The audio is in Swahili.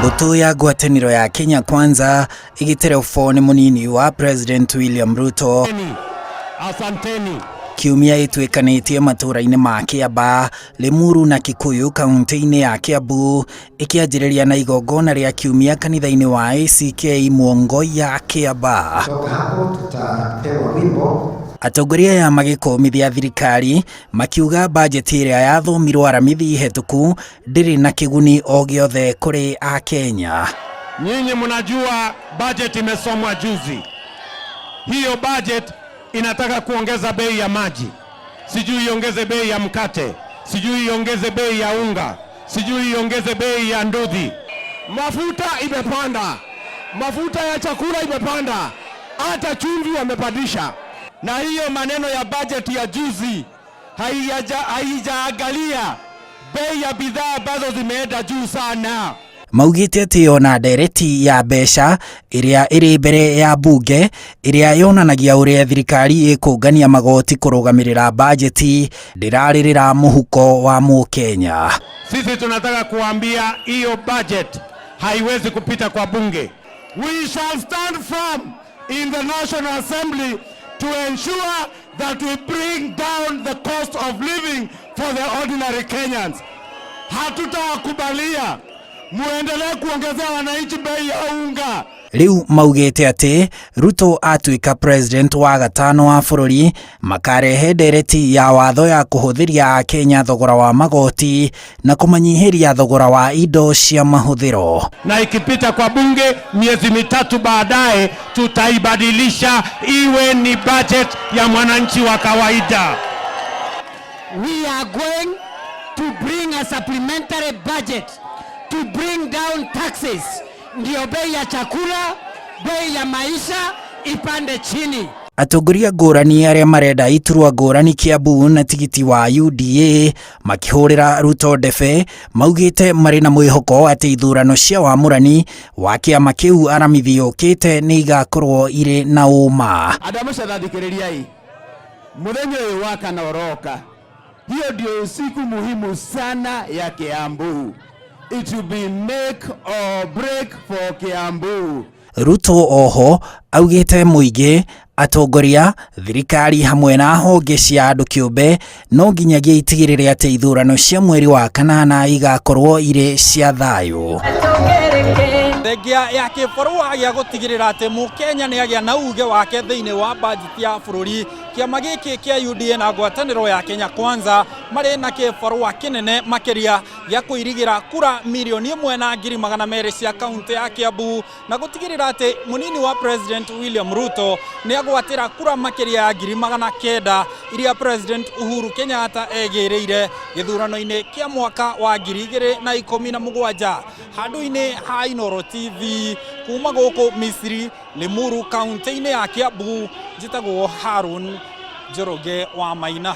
Mbũtũ ya ngwatanĩro ya Kenya Kwanza ĩgĩterefwo nĩ mũnini wa President William Ruto. Asanteni. Kiumia ĩtuĩkanĩtie matũũra-inĩ ma Kĩamba, Limuru na Kikuyu kaunti-inĩ ya Kiambu, ĩkĩanjĩrĩria na igongona rĩa kiumia kanitha-inĩ wa ACK Mwongo ya Kĩamba. Hapo tutapewa wimbo. Atongoria ya magĩkũmithia thirikari makiuga bajeti ĩrĩa yathomirwo aramithi hetũku ndĩrĩ na kĩguni o gĩothe kũrĩ Akenya. Nyinyi mnajua budget imesomwa juzi. Hiyo budget inataka kuongeza bei ya maji, sijui iongeze bei ya mkate, sijui iongeze bei ya unga, sijui iongeze bei ya nduthi. Mafuta imepanda, mafuta ya chakula imepanda, hata chumvi wamepandisha. Na hiyo maneno ya budget ya juzi haijaangalia bei ya bidhaa ambazo zimeenda juu sana. Maugĩte atĩ ona ndereti ya mbeca ĩrĩa ĩrĩ mbere ya mbunge ĩrĩa yonanagia ũrĩa thirikari ĩkũngania magoti kũrũgamĩrĩra bajeti ndĩrarĩrĩra mũhuko wa mũkenya. Sisi tunataka kuambia hiyo budget haiwezi kupita kwa bunge. We shall stand firm in the National Assembly to ensure that we bring down the cost of living for the ordinary Kenyans. Hatutakubalia muendelee kuongezea wananchi bei ya unga. Rĩu maugĩte atĩ Ruto atuĩka president wa gatano wa bũrũri makarehe ndereti ya watho ya kũhũthĩria Akenya thogora wa magoti na kũmanyihĩria thogora wa indo cia mahũthĩro. Na ikipita kwa bunge miezi mitatu baadaye tutaibadilisha iwe ni budget ya mwananchi wa kawaida. We are going to bring a supplementary budget to bring down taxes. Ndio bei ya chakula, bei ya maisha ipande chini. Atongoria ngũrani arĩa marenda iturwa ngũrani Kiambu na tigiti wa UDA makĩhũrĩra Ruto ndebe maugĩte marĩ na mwĩhoko atĩ ithurano cia wamũrani wa kĩama kĩu aramithi yũkĩte nĩ igakorwo irĩ na ũma. Andũ amũcathathikĩrĩriai, mũthenya ũyũ wa kana ũroka, hiyo ndio siku muhimu sana ya Kiambu. It will be make or break for Kiambu. Ruto oho augĩte mũingĩ, atongoria, thirikari hamwe na honge cia andũ kĩũmbe no nginyagia itigĩrĩre atĩ ithurano cia mweri wa kanana igakorwo irĩ cia thayũ. Thengia ya kĩbũrũri gĩa gũtigĩrĩra atĩ mũkenya nĩ agĩa na uge wake thĩinĩ wa bajeti ya bũrũri, kĩama gĩkĩ kĩa UDA na ngwatanĩro ya Kenya Kwanza marĩ na kĩbũrũri kĩnene makĩria gĩa kũirigĩra kura milioni 1,200,000 cia kaunti ya Kiambu na gũtigĩrĩra atĩ mũnini wa President William Ruto nĩ agwatĩra kura makĩria ya 900,000 iria President Uhuru Kenyatta egĩrĩire gĩthurano-inĩ kĩa mwaka wa 2017 handũ-inĩ ha Inooro TV kuma gũkũ Misiri, Limuru kaunti-inĩ ya Kiambu, njĩtagwo Harun Njoroge wa Maina.